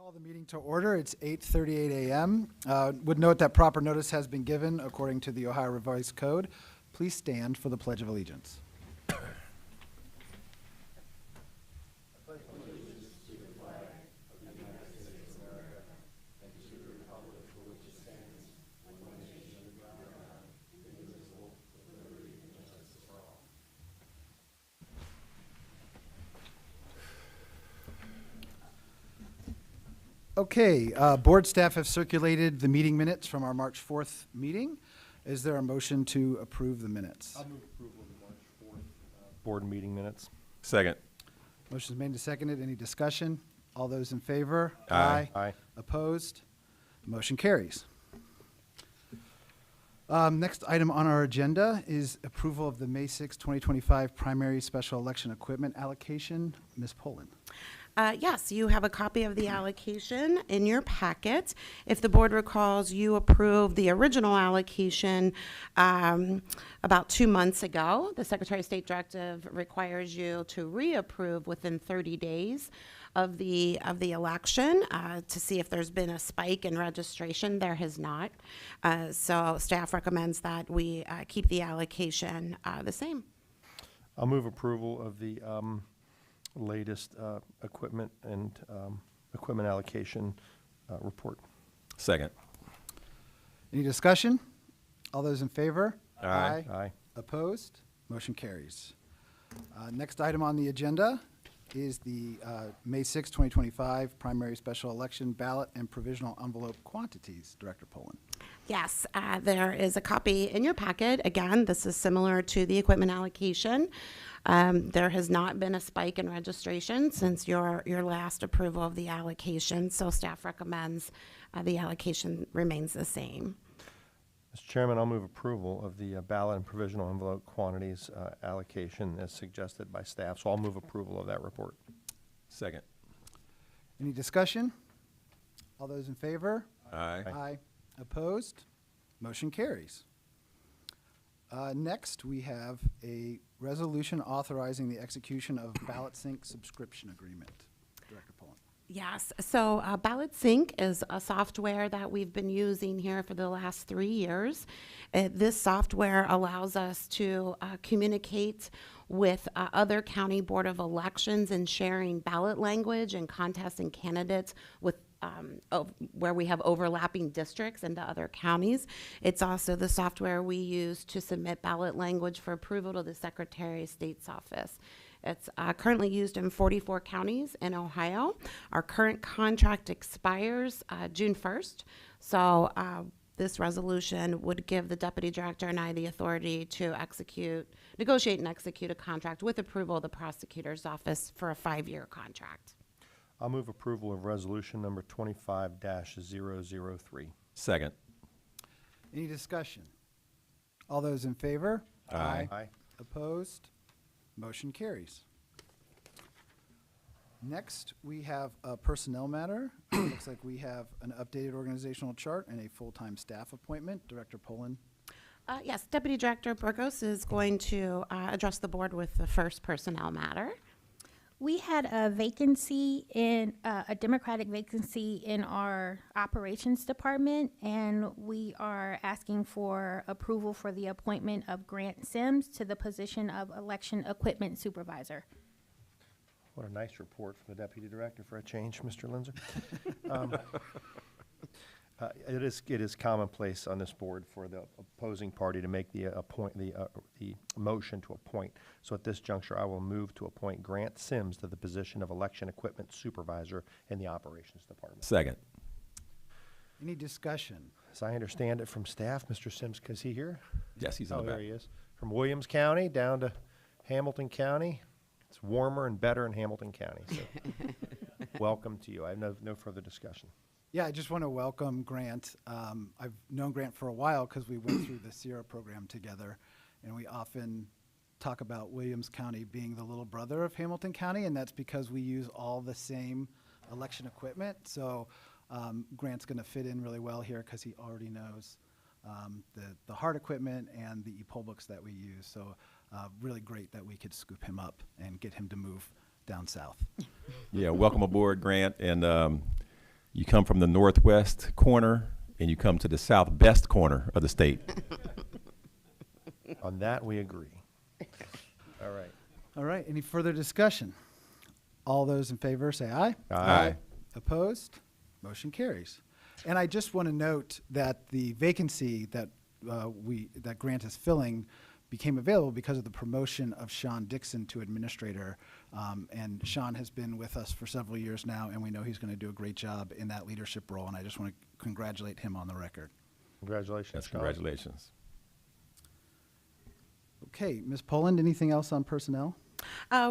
Call the meeting to order. It's 8:38 a.m. Would note that proper notice has been given according to the Ohio Revised Code. Please stand for the Pledge of Allegiance. Okay, board staff have circulated the meeting minutes from our March 4th meeting. Is there a motion to approve the minutes? I'll move approval of the March 4th board meeting minutes. Second. Motion is made and seconded. Any discussion? All those in favor? Aye. Aye. Opposed? Motion carries. Next item on our agenda is approval of the May 6, 2025 primary special election equipment allocation. Ms. Poland. Yes, you have a copy of the allocation in your packet. If the board recalls, you approved the original allocation about 2 months ago. The Secretary of State directive requires you to reapprove within 30 days of the election to see if there's been a spike in registration. There has not. So staff recommends that we keep the allocation the same. I'll move approval of the latest equipment and equipment allocation report. Second. Any discussion? All those in favor? Aye. Aye. Opposed? Motion carries. Next item on the agenda is the May 6, 2025 primary special election ballot and provisional envelope quantities. Director Poland. Yes, there is a copy in your packet. Again, this is similar to the equipment allocation. There has not been a spike in registration since your last approval of the allocation, so staff recommends the allocation remains the same. Mr. Chairman, I'll move approval of the ballot and provisional envelope quantities allocation as suggested by staff. So I'll move approval of that report. Second. Any discussion? All those in favor? Aye. Aye. Opposed? Motion carries. Next, we have a resolution authorizing the execution of ballot sync subscription agreement. Director Poland. Yes, so Ballot Sync is a software that we've been using here for the last 3 years. This software allows us to communicate with other county board of elections and sharing ballot language and contests and candidates with where we have overlapping districts into other counties. It's also the software we use to submit ballot language for approval to the Secretary of State's office. It's currently used in 44 counties in Ohio. Our current contract expires June 1st. So this resolution would give the Deputy Director and I the authority to negotiate and execute a contract with approval of the Prosecutor's Office for a 5-year contract. I'll move approval of resolution number 25-003. Second. Any discussion? All those in favor? Aye. Aye. Opposed? Motion carries. Next, we have a personnel matter. Looks like we have an updated organizational chart and a full-time staff appointment. Director Poland. Yes, Deputy Director Burgos is going to address the board with the first personnel matter. We had a vacancy a Democratic vacancy in our operations department, and we are asking for approval for the appointment of Grant Sims to the position of election equipment supervisor. What a nice report from the Deputy Director for a change, Mr. Linzer. It is commonplace on this board for the opposing party to make the motion to appoint. So at this juncture, I will move to appoint Grant Sims to the position of election equipment supervisor in the operations department. Second. Any discussion? As I understand it from staff, Mr. Sims, is he here? Yes, he's in Oh, the there back. he is. From Williams County down to Hamilton County. It's warmer and better in Hamilton County. So welcome to you. I have no further discussion. Yeah, I just want to welcome Grant. I've known Grant for a while because we went through the Sierra program together, and we often talk about Williams County being the little brother of Hamilton County, and that's because we use all the same election equipment. So Grant's going to fit in really well here because he already knows the hard equipment and the e-poll books that we use. So really great that we could scoop him up and get him to move down south. Yeah, welcome aboard, Grant. And You come from the northwest corner, and you come to the southwest corner of the state. On that, we agree. All right. All right, any further discussion? All those in favor say aye. Aye. Opposed? Motion carries. And I just want to note that the vacancy that that Grant is filling became available because of the promotion of Sean Dixon to administrator. And Sean has been with us for several years now, and we know he's going to do a great job in that leadership role, and I just want to congratulate him on the record. Congratulations, Yes, Sean. congratulations. Okay, Ms. Poland, anything else on personnel?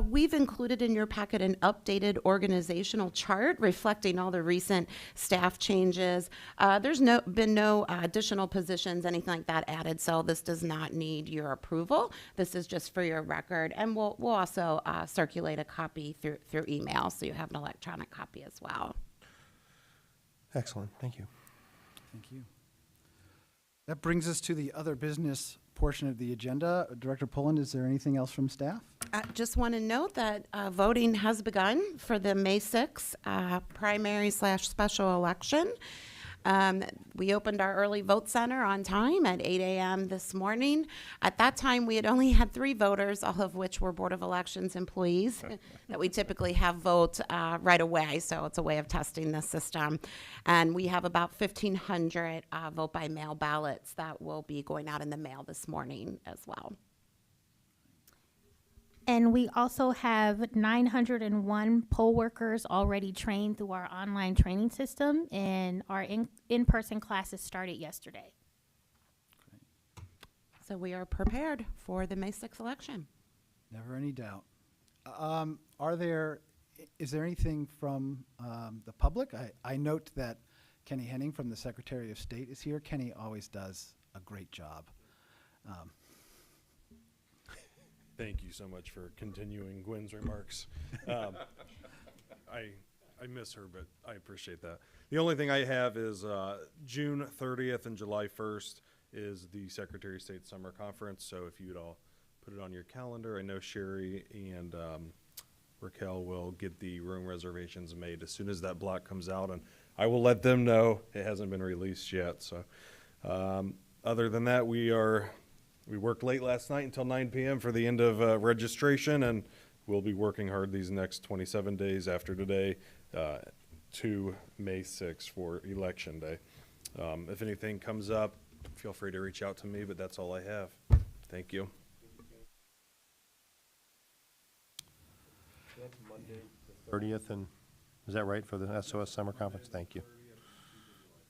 We've included in your packet an updated organizational chart reflecting all the recent staff changes. There's been no additional positions, anything like that added, so this does not need your approval. This is just for your record, and we'll also circulate a copy through email, so you have an electronic copy as well. Excellent. Thank you. Thank you. That brings us to the other business portion of the agenda. Director Poland, is there anything else from staff? I just want to note that voting has begun for the May 6th primary/special election. We opened our early vote center on time at 8 a.m. this morning. At that time, we had only had 3 voters, all of which were Board of Elections employees that we typically have vote right away, so it's a way of testing the system. And we have about 1,500 vote by mail ballots that will be going out in the mail this morning as well. And we also have 901 poll workers already trained through our online training system, and our in-person classes started yesterday. So we are prepared for the May 6th election. Never any doubt. Is there anything from the public? I note that Kenny Henning from the Secretary of State is here. Kenny always does a great job. Thank you so much for continuing Gwen's remarks. I miss her, but I appreciate that. The only thing I have is June 30th and July 1st is the Secretary of State Summer Conference. So if you'd all put it on your calendar, I know Sherry and Raquel will get the room reservations made as soon as that block comes out, and I will let them know. It hasn't been released yet. So other than that, we worked late last night until 9 p.m. for the end of registration, and we'll be working hard these next 27 days after today to May 6th for Election Day. If anything comes up, feel free to reach out to me, but that's all I have. Thank you. Next Monday, the 30th, and is that right for the SOS Summer Conference? Thank you.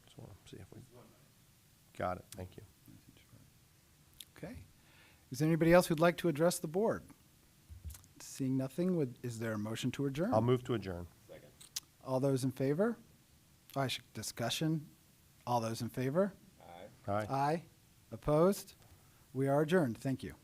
Just want to see if we got it. Thank you. Okay. Is there anybody else who'd like to address the board? Seeing nothing, is there a motion to adjourn? I'll move to adjourn. All those in favor? Discussion. All those in favor? Aye. Aye. Opposed? We are adjourned. Thank you.